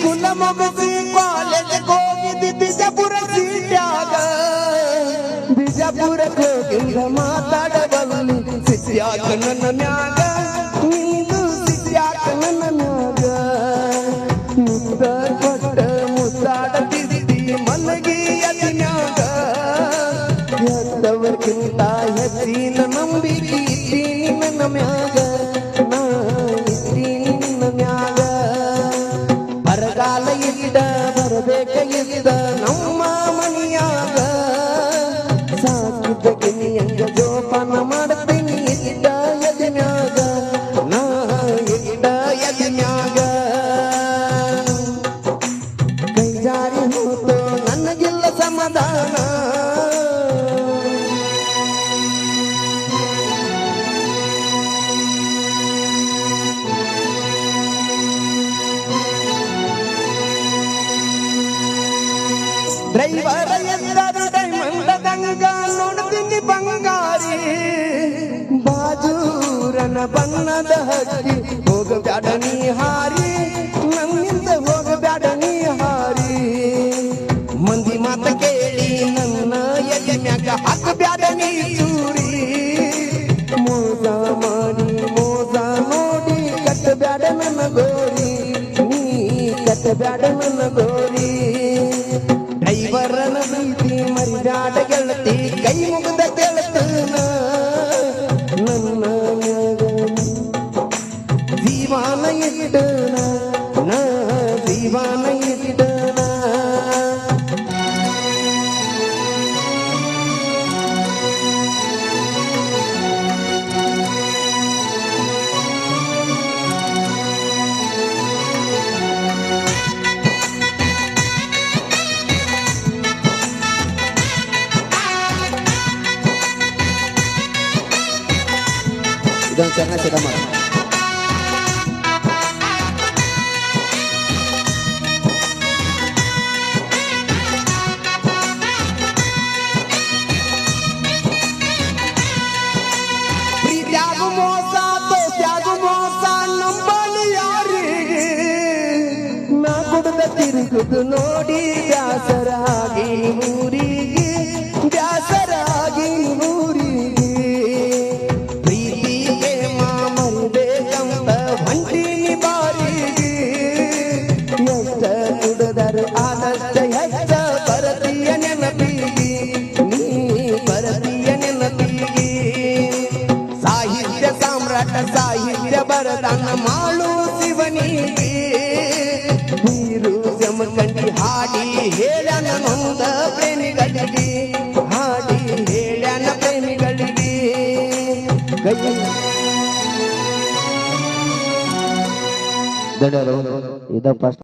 ಸ್ಕೂಲ ಮುಗಿಸಿ ಕಾಲೇಜ್ ಹೋಗಿದ್ದಿ ಬಿಜಾಪುರ ಸೀಟ್ಯಾಗ ಬಿಜಾಪುರಕ್ಕೆ ಹೋಗಿಂದ ಮಾತಾಡಬಲ್ಲಿ ಸಿಟ್ಯಾಕ ನನ್ನ ಮ್ಯಾಗ ನಿಂದು ಸಿಟ್ಯಾಕ ನನ್ನ ಮ್ಯಾಗ ಮುದ್ದ ಕೊಟ್ಟ ಮುದ್ದಾಡತಿದ್ದಿ ಮಲಗಿ ಅದಿನ್ಯಾಗ ಎದ್ದವರ್ಕಿಂತ ಹೆಚ್ಚಿನ ನಂಬಿಕೆ ಇದ್ದೀನಿ ನನ್ನ ಮ್ಯಾಗ ನಾ ಇದ್ದೀನಿ ನಿನ್ನ ಮ್ಯಾಗ ಬರಗಾಲ ಇದ್ದ ಬರಬೇಕ ಇದ್ದ ನಮ್ಮ ಮನೆಯಾಗ ಸಾಕಿದ್ದ ಗಿನಿಯಂಗ ಜೋಪಾನ ಮಾಡ್ತೀನಿ ಇದ್ದ ಎದಿನ್ಯಾಗ ನಾ ಇದ್ದ ಎದಿನ್ಯಾಗ ಕೈ ಜಾರಿ ಹೋತು ನನಗಿಲ್ಲ ಸಮಾಧಾನ ಡ್ರೈವರ ಎಂದರು ಡೈಮಂಡದಂಗ ನೋಡ್ತೀನಿ ಬಂಗಾರಿ ಬಾಜೂರನ ಬಣ್ಣದ ಹಕ್ಕಿ ಹೋಗಬ್ಯಾಡ ನೀ ಹಾರಿ ನನ್ನಿಂದ ಹೋಗಬ್ಯಾಡ ನೀ ಹಾರಿ ಮಂದಿ ಮಾತ ಕೇಳಿ ನನ್ನ ಎದೆ ಮ್ಯಾಗ ಹಾಕಬ್ಯಾಡ ನೀ ಚೂರಿ ಮೋಸ ಮಾಡಿ ಮೋಸ ನೋಡಿ ಕಟ್ಟಬ್ಯಾಡ ನನ್ನ ಗೋರಿ ನೀ ಕಟ್ಟಬ್ಯಾಡ ನನ್ನ ಗೋರಿ ಡ್ರೈವರನ ಪ್ರೀತಿ ಮರಿದಾಟ ಗೆಳತಿ ಕೈ ಮುಗಿದ ಗೆಳತನ ನನ್ನ ಮ್ಯಾಗ ಜೀವಾನ ಇಟ್ಟನ ನಾ ಜೀವಾನ ಇಟ್ಟನ ಇದೊಂದು ಚರಣ ಸಿದ್ಧ ಮಾಡ ಪ್ರೀತ್ಯಾಗು ಮೋಸ ದೋಸ್ತ್ಯಾಗು ಮೋಸ ನಂಬಲು ಯಾರಿಗೆ ನಾ ಕುಡ್ದ ತಿರುಗುದು ನೋಡಿ ಬ್ಯಾಸರಾಗಿ ಊರಿಗೆ ಬ್ಯಾಸರಾಗಿ ಊರಿಗೆ ಆದಷ್ಟ ಹೆಚ್ಚ ಬರತೀಯ ನೆನಪಿಗಿ ನೀ ಬರತೀಯ ನೆನಪಿಗಿ ಸಾಹಿತ್ಯ ಸಾಮ್ರಾಟ ಸಾಹಿತ್ಯ ಬರದಾನ ಮಾಡು ಶಿವನಿಗೆ ನೀರು ಜಮಖಂಡಿ ಹಾಡಿ ಹೇಳ್ಯಾನ ನೊಂದ ಪ್ರೇಮಿಗಳಿಗೆ ಹಾಡಿ ಹೇಳ್ಯಾನ ಪ್ರೇಮಿಗಳಿಗೆ ಧನ್ಯವಾದ.